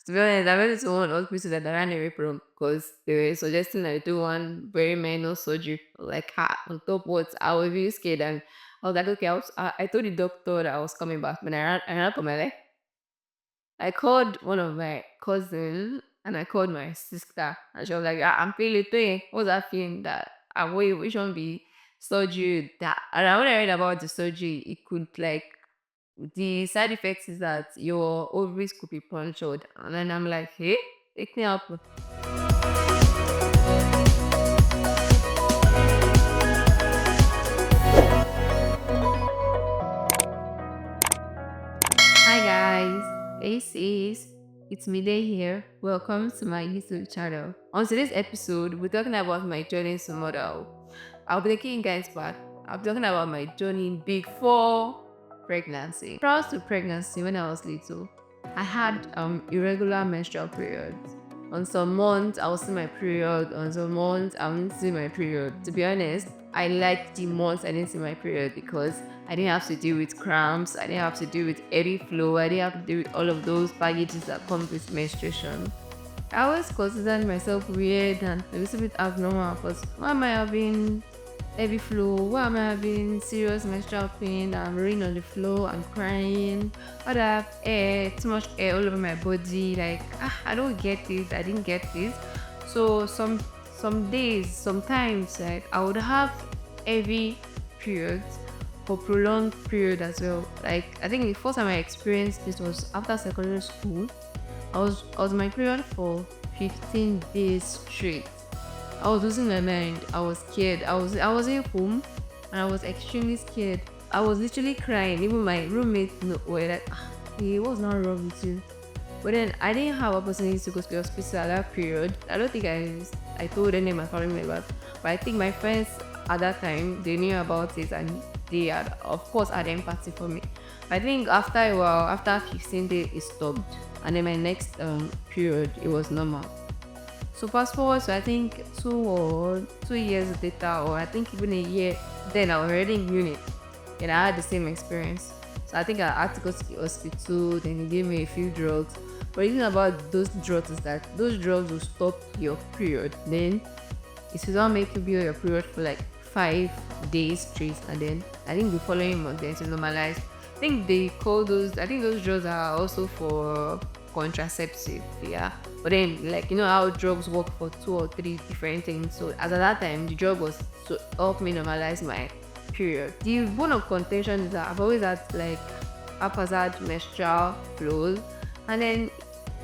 To be honest, I went to one hospital that I ran away from because they were suggesting I do one very minor surgery. Like, on top what? I was really scared and I was like, okay, I told the doctor that I was coming back. When I ran up on my leg, I called one of my cousins and I called my sister and she was like, I'm feeling pain. What's that feeling that I wait, which one be surgery that and when I read about the surgery, it could like the side effects is that your ovaries could be punctured. And then I'm like, hey, take me up. Hi guys, it's Mide here. Welcome to my YouTube channel. On today's episode, we're talking about my journey to motherhood. I'll be taking you guys back. I'm talking about my journey before pregnancy. Prior to pregnancy, when I was little, I had irregular menstrual periods. On some months, I will see my period. On some months, I won't see my period. To be honest, I liked the months I didn't see my period because I didn't have to deal with cramps. I didn't have to deal with heavy flow. I didn't have to deal with all of those baggages that come with menstruation. I always considered myself weird and a little bit abnormal because why am I having heavy flow? Why am I having serious menstrual pain? I'm rolling on the floor, I'm crying. Why do I have air, too much air all over my body? Like, I don't get this, I didn't get this. So some days, sometimes like I would have heavy periods for prolonged period as well. Like I think the first time I experienced this was after secondary school. I was on my period for 15 days straight. I was losing my mind. I was scared. I was in home and I was extremely scared. I was literally crying. Even my roommates were like, hey, what's not wrong with you? But then I didn't have opportunities to go to the hospital at that period. I don't think I told any of my family members. But I think my friends at that time they knew about it and they had of course had empathy for me. But I think after a while, after 15 days it stopped. And then my next period it was normal. So fast forward to I think 2 years later, or I think even a year, then I was already in unit and I had the same experience. So I think I had to go to the hospital, then he gave me a few drugs. But the thing about those drugs is that those drugs will stop your period. Then it will not make you be on your period for like 5 days straight, and then I think the following month then to normalize. I think those drugs are also for contraceptive, yeah. But then, like, you know how drugs work for 2 or 3 different things. So, as at that time, the drug was to help me normalize my period. The bone of contention is that I've always had like haphazard menstrual flows, and then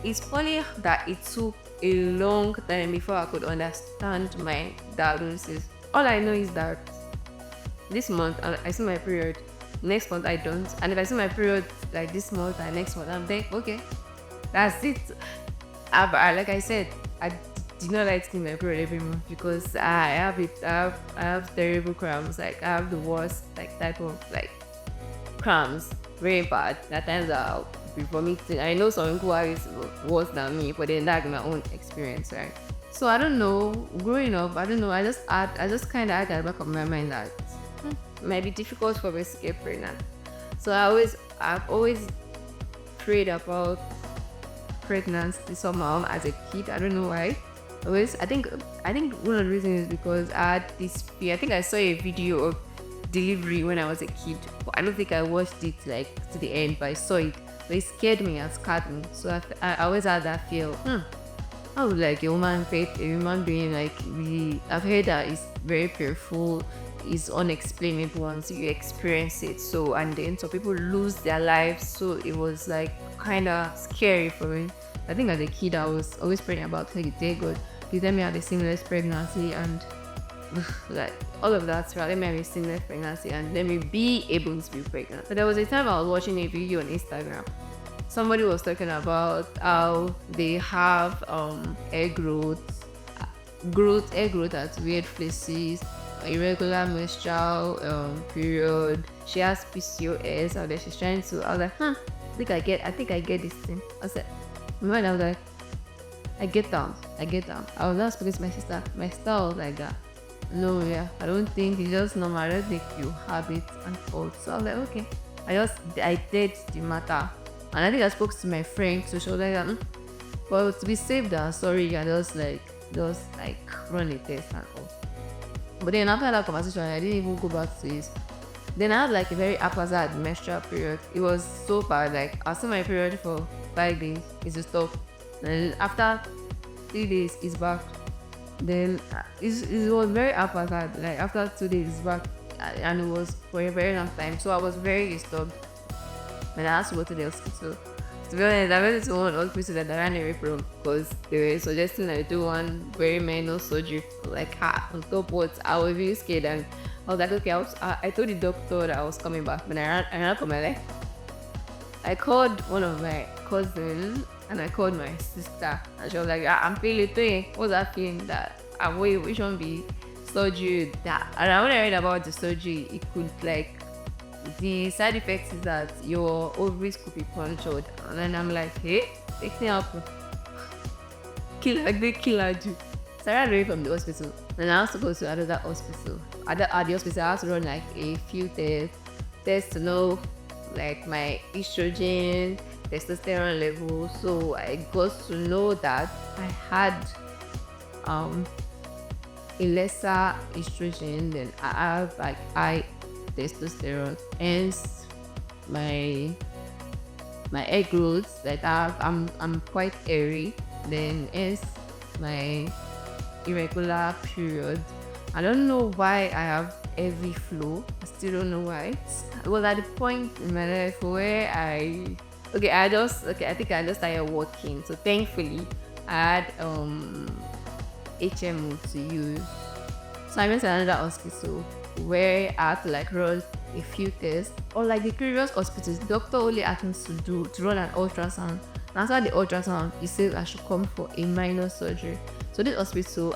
it's funny that it took a long time before I could understand my diagnosis. All I know is that this month I see my period, next month I don't, and if I see my period like this month and next month I'm there, okay, that's it. Like I said, I did not like to see my period every month because I have it. I have terrible cramps. Like I have the worst like type of like cramps, very bad. At times I'll be vomiting. I know some people have it worse than me, but then that's my own experience, right? So I don't know. Growing up, I don't know. I just kind of had at the back of my mind that it might be difficult for me to get pregnant. So I've always prayed about pregnancy somehow as a kid. I don't know why. Always, I think one of the reasons is because I had this fear. I think I saw a video of delivery when I was a kid, but I don't think I watched it like to the end. But I saw it, but it scared me and scared me. So I always had that fear. How would like a human being like really? I've heard that it's very painful, it's unexplainable until you experience it. So and then some people lose their lives. So it was like kind of scary for me. I think as a kid I was always praying about like day God, please let me have a seamless pregnancy and like all of that. Right? Let me have a seamless pregnancy and let me be able to be pregnant. But there was a time I was watching a video on Instagram. Somebody was talking about how they have egg growth at weird places, irregular menstrual period. She has PCOS, and then she's trying to. I was like, I think I get this thing. I said, man, I was like, I get down. I was not speaking to my sister. My sister was like that. No, yeah, I don't think it's just normal. I don't think you have it and all. So I was like, okay. I did the matter. And I think I spoke to my friend, so she was like, But to be safe than sorry, I just run a test and all. But then after that conversation, I didn't even go back to it. Then I had like a very haphazard menstrual period. It was so bad. Like I saw my period for 5 days, it's a stop. And after 3 days, it's back. Then it was very haphazard. Like after 2 days, it's back, and it was for a very long time. So I was very disturbed when I had to go to the hospital. To be honest, I went to one hospital that I ran away from because they were suggesting I do one very minor surgery, like on top what I was really scared, and I was like, okay, I told the doctor that I was coming back, but I ran for my life. I called one of my cousins and I called my sister, and she was like, I'm feeling it. What's that feeling that which one be surgery that? And when I read about the surgery, it could like the side effects is that your ovaries could be punctured, and then I'm like, hey, take me up, they kill her too. So I ran away from the hospital, and I also go to another hospital. At the hospital, I have to run like a few tests to know like my estrogen, testosterone level. So I got to know that I had a lesser estrogen than I have like high testosterone. Hence my egg growth that I'm quite airy. Then hence my irregular period. I don't know why I have heavy flow. I still don't know why. It was at the point in my life where I think I just started working. So thankfully I had HMO to use. So I went to another hospital where I had to like run a few tests. Or like the previous hospitals, the doctor only asked me to run an ultrasound. And after the ultrasound, he said I should come for a minor surgery. So this hospital,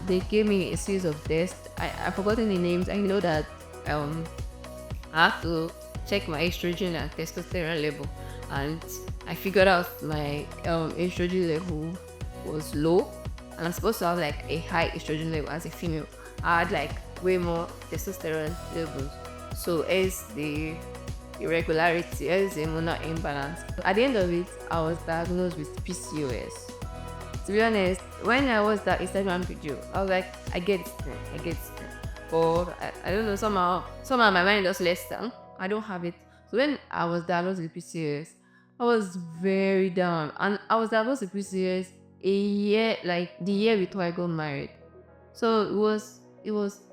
they gave me a series of tests. I've forgotten the names. I know that I have to check my estrogen and testosterone level, and I figured out my estrogen level was low, and I'm supposed to have like a high estrogen level as a female. I had like way more testosterone levels, so as the irregularity, as the hormonal imbalance. At the end of it, I was diagnosed with PCOS. To be honest, when I watched that Instagram video, I was like, I get it. But I don't know, somehow my mind just lets down. I don't have it. So when I was diagnosed with PCOS, I was very down. And I was diagnosed with PCOS the year before I got married. So it was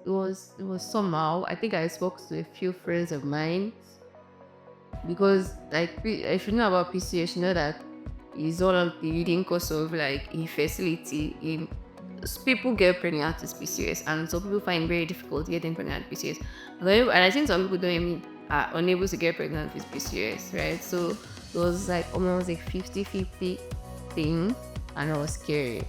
somehow, I think I spoke to a few friends of mine, because like if you know about PCOS, you know that is one of the leading cause of like infertility in people get pregnant with PCOS, and some people find it very difficult getting pregnant with PCOS. And I think some people don't even are unable to get pregnant with PCOS, right? So it was like almost like 50-50 thing, and it was scary.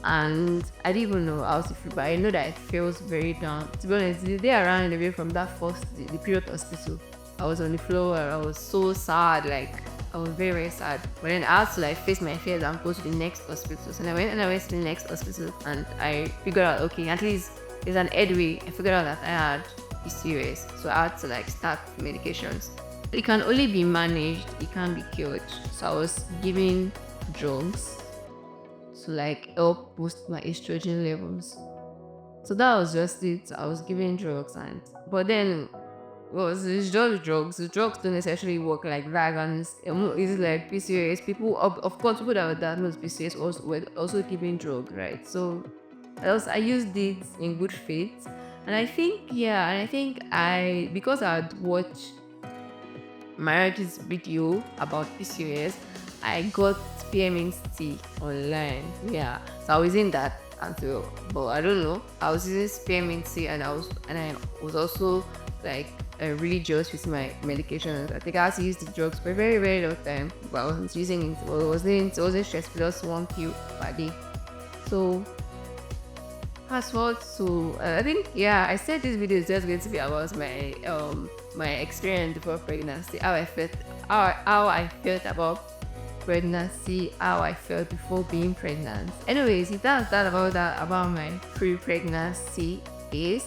And I didn't even know how to feel, but I know that it feels very down. To be honest, the day I ran away from that the period hospital, I was on the floor. I was so sad, like I was very, very sad. But then I had to like face my fears and go to the next hospital. So I went to the next hospital, and I figured out, okay, at least there's an headway. I figured out that I had PCOS, so I had to like start medications. It can only be managed, it can't be cured. So I was giving drugs to like help boost my estrogen levels. So that was just it. I was giving drugs, but then it's just drugs. The drugs don't necessarily work like that, and it's like PCOS. People, of course, people that were diagnosed with PCOS were also giving drugs, right? So I used it in good faith, and I think because I had watched Marriage's video about PCOS, I got spearmint online. Yeah, so I was in that until, but I don't know. I was using spearmint, and I was also like religious with my medications. I think I had to use the drugs for a very, very long time, but I wasn't using it. Well, it wasn't stressful, just one pill per day. So fast forward to I think I said this video is just going to be about my experience before pregnancy, how I felt about pregnancy, how I felt before being pregnant. Anyways, if that's about my pre-pregnancy phase,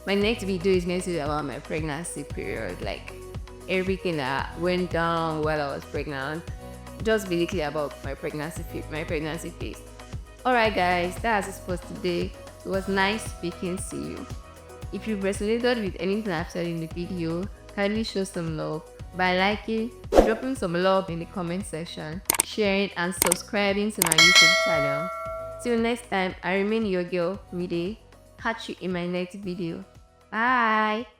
my next video is going to be about my pregnancy period, like everything that went down while I was pregnant, just basically about my pregnancy phase. Alright guys, that's it for today. It was nice speaking to you. If you resonated with anything I've said in the video, kindly show some love by liking, dropping some love in the comment section, sharing and subscribing to my YouTube channel. Till next time, I remain your girl, Mide. Catch you in my next video. Bye!